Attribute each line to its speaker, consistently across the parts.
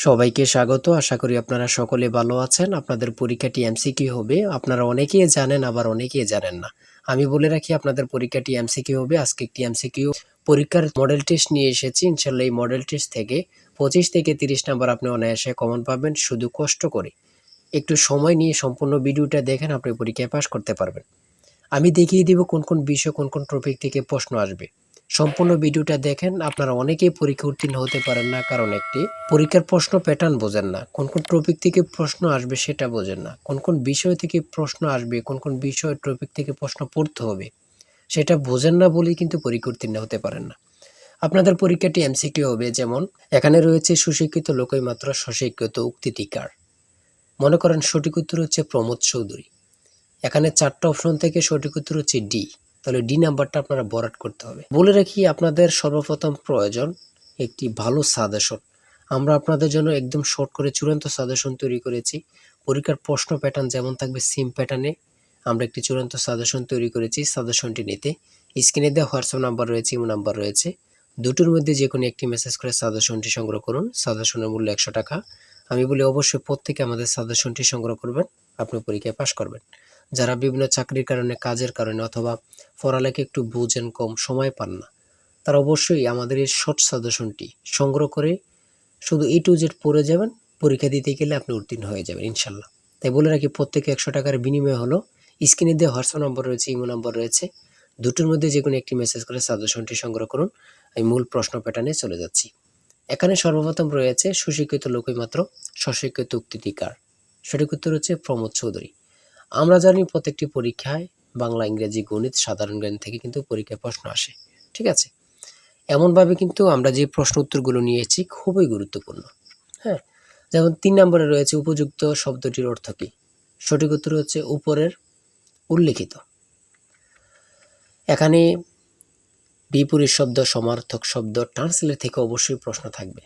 Speaker 1: সবাইকে স্বাগত। আশা করি আপনারা সকলে ভালো আছেন। আপনাদের পরীক্ষাটি এমসিকিউ হবে। আপনারা অনেকেই জানেন, আবার অনেকেই জানেন না। আমি বলে রাখি আপনাদের পরীক্ষাটি এমসিকিউ হবে। আজকে একটি এমসিকিউ পরীক্ষার মডেল টেস্ট নিয়ে এসেছি। ইনশাআল্লাহ এই মডেল টেস্ট থেকে 25 থেকে 30 নাম্বার আপনি অনায়াসে কমন পাবেন। শুধু কষ্ট করে একটু সময় নিয়ে সম্পূর্ণ ভিডিওটা দেখেন, আপনি পরীক্ষায় পাস করতে পারবেন। আমি দেখিয়ে দিব কোন কোন বিষয়, কোন কোন টপিক থেকে প্রশ্ন আসবে। সম্পূর্ণ ভিডিওটা দেখেন। আপনারা অনেকেই পরীক্ষা উত্তীর্ণ হতে পারেন না, কারণ একটি পরীক্ষার প্রশ্ন প্যাটার্ন বোঝেন না, কোন কোন টপিক থেকে প্রশ্ন আসবে সেটা বোঝেন না, কোন কোন বিষয় থেকে প্রশ্ন আসবে, কোন কোন বিষয় টপিক থেকে প্রশ্ন পড়তে হবে সেটা বোঝেন না বলেই কিন্তু পরীক্ষা উত্তীর্ণ হতে পারেন না। আপনাদের পরীক্ষাটি এমসিকিউ হবে। যেমন এখানে রয়েছে সুশিক্ষিত লোকই মাত্র স্বশিক্ষিত উক্তিটি কার। মনে করেন সঠিক উত্তর হচ্ছে প্রমোদ চৌধুরী। এখানে 4টা অপশন থেকে সঠিক উত্তর হচ্ছে ডি। তাহলে ডি নাম্বারটা আপনারা বরাট করতে হবে। বলে রাখি আপনাদের সর্বপ্রথম প্রয়োজন একটি ভালো সাজেশন। আমরা আপনাদের জন্য একদম শর্ট করে চূড়ান্ত সাজেশন তৈরি করেছি। পরীক্ষার প্রশ্ন প্যাটার্ন যেমন থাকবে সেম প্যাটার্নে আমরা একটি চূড়ান্ত সাজেশন তৈরি করেছি। সাজেশনটি নিতে স্ক্রিনে দেওয়া হোয়াটসঅ্যাপ নাম্বার রয়েছে, ইমো নাম্বার রয়েছে। দুটোর মধ্যে যে কোনো একটি মেসেজ করে সাজেশনটি সংগ্রহ করুন। সাজেশনের মূল্য 100 টাকা। আমি বলি অবশ্যই প্রত্যেকে আমাদের সাজেশনটি সংগ্রহ করবেন, আপনি পরীক্ষায় পাস করবেন। যারা বিভিন্ন চাকরির কারণে, কাজের কারণে অথবা পড়ালেখা একটু বুঝেন, কম সময় পান না, তারা অবশ্যই আমাদের এই শর্ট সাজেশনটি সংগ্রহ করে শুধু A to Z পড়ে যাবেন। পরীক্ষা দিতে গেলে আপনি উত্তীর্ণ হয়ে যাবেন ইনশাল্লাহ। তাই বলে রাখি প্রত্যেকে 100 টাকার বিনিময় হলো। স্ক্রিনে দেওয়া হোয়াটসঅ্যাপ নম্বর রয়েছে, ইমো নম্বর রয়েছে। দুটোর মধ্যে যে কোনো একটি মেসেজ করে সাজেশনটি সংগ্রহ করুন। আমি মূল প্রশ্ন প্যাটার্নে চলে যাচ্ছি। এখানে সর্বপ্রথম রয়েছে সুশিক্ষিত লোকই মাত্র স্বশিক্ষিত উক্তিটি কার। সঠিক উত্তর হচ্ছে প্রমোদ চৌধুরী। আমরা জানি প্রত্যেকটি পরীক্ষায় বাংলা, ইংরেজি, গণিত, সাধারণ জ্ঞান থেকে কিন্তু পরীক্ষায় প্রশ্ন আসে। ঠিক আছে? এমনভাবে কিন্তু আমরা যে প্রশ্ন উত্তরগুলো নিয়েছি খুবই গুরুত্বপূর্ণ। হ্যাঁ? যেমন 3 নম্বরে রয়েছে উপযুক্ত শব্দটির অর্থ কী? সঠিক উত্তর হচ্ছে উপরের উল্লিখিত। এখানে বিপরীত শব্দ, সমার্থক শব্দ, ট্রান্সলেট থেকে অবশ্যই প্রশ্ন থাকবে।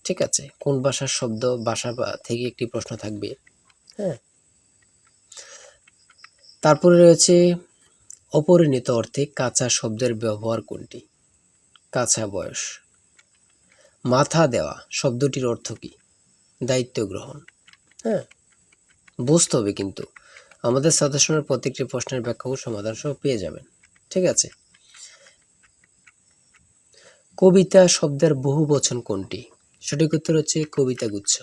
Speaker 1: ঠিক আছে? কোন ভাষার শব্দ, ভাষা থেকে একটি প্রশ্ন থাকবে। হ্যাঁ? তারপরে রয়েছে অপরিণত অর্থে কাঁচা শব্দের ব্যবহার কোনটি? কাঁচা বয়স। মাথা দেওয়া শব্দটির অর্থ কী? দায়িত্ব গ্রহণ। হ্যাঁ, বুঝতে হবে কিন্তু আমাদের সাজেশনের প্রত্যেকটি প্রশ্নের ব্যাখ্যা ও সমাধান সহ পেয়ে যাবেন। ঠিক আছে? কবিতা শব্দের বহু বচন কোনটি? সঠিক উত্তর হচ্ছে কবিতা গুচ্ছ।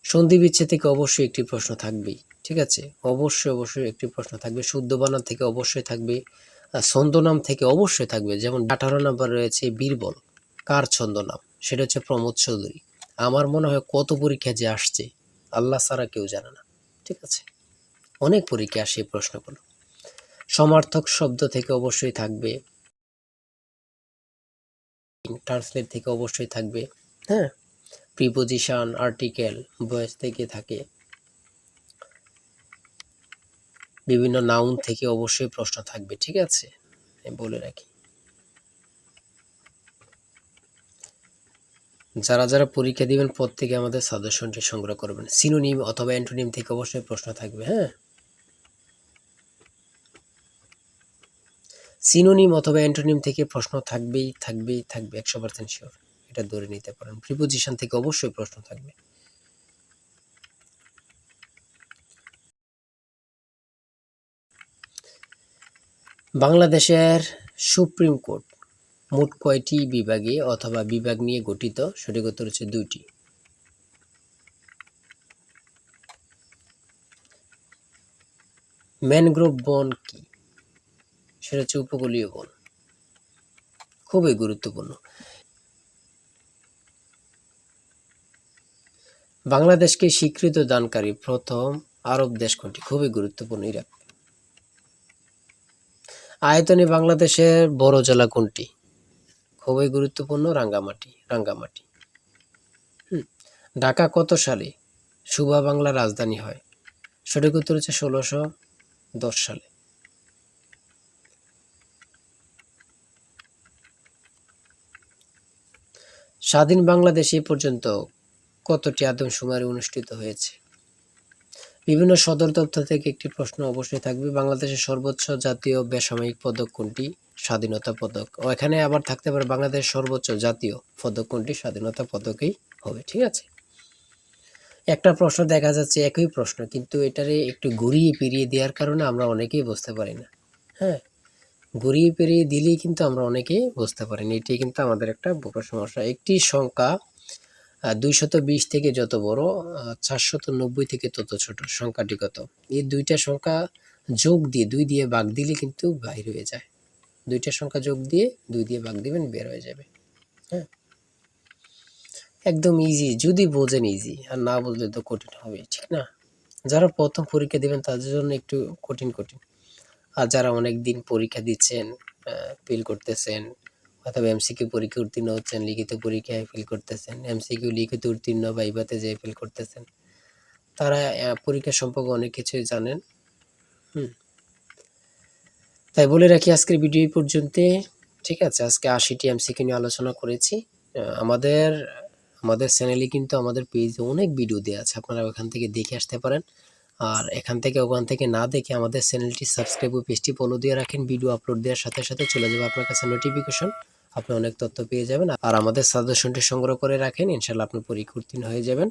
Speaker 1: সন্ধি বিচ্ছেদ থেকে অবশ্যই একটি প্রশ্ন থাকবেই। ঠিক আছে? অবশ্যই একটি প্রশ্ন থাকবে। শুদ্ধ বানান থেকে অবশ্যই থাকবে। ছন্দনাম থেকে অবশ্যই থাকবে। যেমন 18 নাম্বার রয়েছে বীরবল। কার ছন্দনাম? সেটা হচ্ছে প্রমোদ চৌধুরী। আমার মনে হয় কত পরীক্ষা যে আসছে আল্লাহ ছাড়া কেউ জানে না। ঠিক আছে? অনেক পরীক্ষায় আসে এই প্রশ্নগুলো। সমার্থক শব্দ থেকে অবশ্যই থাকবে। ট্রান্সলেট থেকে অবশ্যই থাকবে। হ্যাঁ? প্রিপোজিশন, আর্টিকেল, ভয়েস থেকে থাকে। বিভিন্ন নাউন থেকে অবশ্যই প্রশ্ন থাকবে। ঠিক আছে? আমি বলে রাখি। যারা পরীক্ষা দিবেন প্রত্যেকে আমাদের সাজেশনটি সংগ্রহ করবেন। সিনোনিম অথবা অ্যান্টোনিম থেকে অবশ্যই প্রশ্ন থাকবে। হ্যাঁ? সিনোনিম অথবা অ্যান্টোনিম থেকে প্রশ্ন থাকবেই, 100% শিওর। এটা ধরে নিতে পারেন। প্রিপোজিশন থেকে অবশ্যই প্রশ্ন থাকবে। বাংলাদেশের সুপ্রিম কোর্ট মোট কয়টি বিভাগে অথবা বিভাগ নিয়ে গঠিত? সঠিক উত্তর হচ্ছে 2টি। ম্যানগ্রোভ বন কি? সেটা হচ্ছে উপকূলীয় বন। খুবই গুরুত্বপূর্ণ। বাংলাদেশকে স্বীকৃত দানকারী প্রথম আরব দেশ কোনটি? খুবই গুরুত্বপূর্ণ। ইরাক। আয়তনে বাংলাদেশের বড় জেলা কোনটি? খুবই গুরুত্বপূর্ণ। রাঙ্গামাটি। ঢাকা কত সালে সুবা বাংলার রাজধানী হয়? সঠিক উত্তর হচ্ছে 1610 সালে। স্বাধীন বাংলাদেশ এ পর্যন্ত কতটি আদমশুমারি অনুষ্ঠিত হয়েছে? বিভিন্ন সদর দপ্তর থেকে একটি প্রশ্ন অবশ্যই থাকবে। বাংলাদেশের সর্বোচ্চ জাতীয় বেসামরিক পদক কোনটি? স্বাধীনতা পদক। ও এখানে আবার থাকতে পারে বাংলাদেশের সর্বোচ্চ জাতীয় পদক কোনটি? স্বাধীনতা পদকই হবে। ঠিক আছে? একটা প্রশ্ন দেখা যাচ্ছে একই প্রশ্ন, কিন্তু এটারে একটু ঘুরিয়ে ফিরিয়ে দেওয়ার কারণে আমরা অনেকেই বুঝতে পারি না। হ্যাঁ, ঘুরিয়ে ফিরিয়ে দিলেই কিন্তু আমরা অনেকেই বুঝতে পারি না। এটাই কিন্তু আমাদের একটা বড় সমস্যা। একটি সংখ্যা 220 থেকে যত বড়, 490 থেকে তত ছোট, সংখ্যাটি কত? এই দুইটা সংখ্যা যোগ দিয়ে 2 দিয়ে ভাগ দিলে কিন্তু বাইর হয়ে যায়। দুইটা সংখ্যা যোগ দিয়ে 2 দিয়ে ভাগ দিবেন, বের হয়ে যাবে। হ্যাঁ, একদম ইজি, যদি বোঝেন ইজি, আর না বুঝলে তো কঠিন হবে, ঠিক না? যারা প্রথম পরীক্ষা দিবেন তাদের জন্য একটু কঠিন কঠিন, আর যারা অনেক দিন পরীক্ষা দিচ্ছেন, ফেল করতেছেন, অথবা এমসিকিউ পরীক্ষা উত্তীর্ণ হচ্ছেন, লিখিত পরীক্ষায় ফেল করতেছেন, এমসিকিউ লিখিত উত্তীর্ণ ভাইভাতে যেয়ে ফেল করতেছেন, তারা পরীক্ষা সম্পর্কে অনেক কিছুই জানেন। হুম, তাই বলে রাখি আজকের ভিডিও এই পর্যন্ত। ঠিক আছে, আজকে 80টি এমসিকিউ নিয়ে আলোচনা করেছি। আমাদের আমাদের চ্যানেলে কিন্তু আমাদের পেজে অনেক ভিডিও দেওয়া আছে, আপনারা ওখান থেকে দেখে আসতে পারেন। আর এখান থেকে ওখান থেকে না দেখে আমাদের চ্যানেলটি সাবস্ক্রাইব ও পেজটি ফলো দিয়ে রাখেন। ভিডিও আপলোড দেওয়ার সাথে সাথে চলে যাবে আপনার কাছে নোটিফিকেশন, আপনি অনেক তথ্য পেয়ে যাবেন। আর আমাদের সাজেশনটি সংগ্রহ করে রাখেন, ইনশাল্লাহ আপনি পরীক্ষা উত্তীর্ণ হয়ে যাবেন।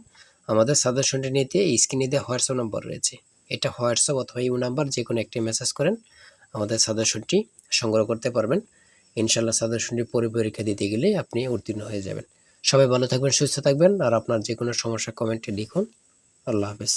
Speaker 1: আমাদের সাজেশনটি নিতে স্ক্রিনে দেওয়া হোয়াটসঅ্যাপ নম্বর রয়েছে, এটা হোয়াটসঅ্যাপ অথবা ইউ নাম্বার যে কোনো একটি মেসেজ করেন, আমাদের সাজেশনটি সংগ্রহ করতে পারবেন। ইনশাল্লাহ সাজেশনটি পরীক্ষা দিতে গেলে আপনি উত্তীর্ণ হয়ে যাবেন। সবাই ভালো থাকবেন, সুস্থ থাকবেন, আর আপনার যে কোনো সমস্যা কমেন্টে লিখুন। আল্লাহ হাফেজ।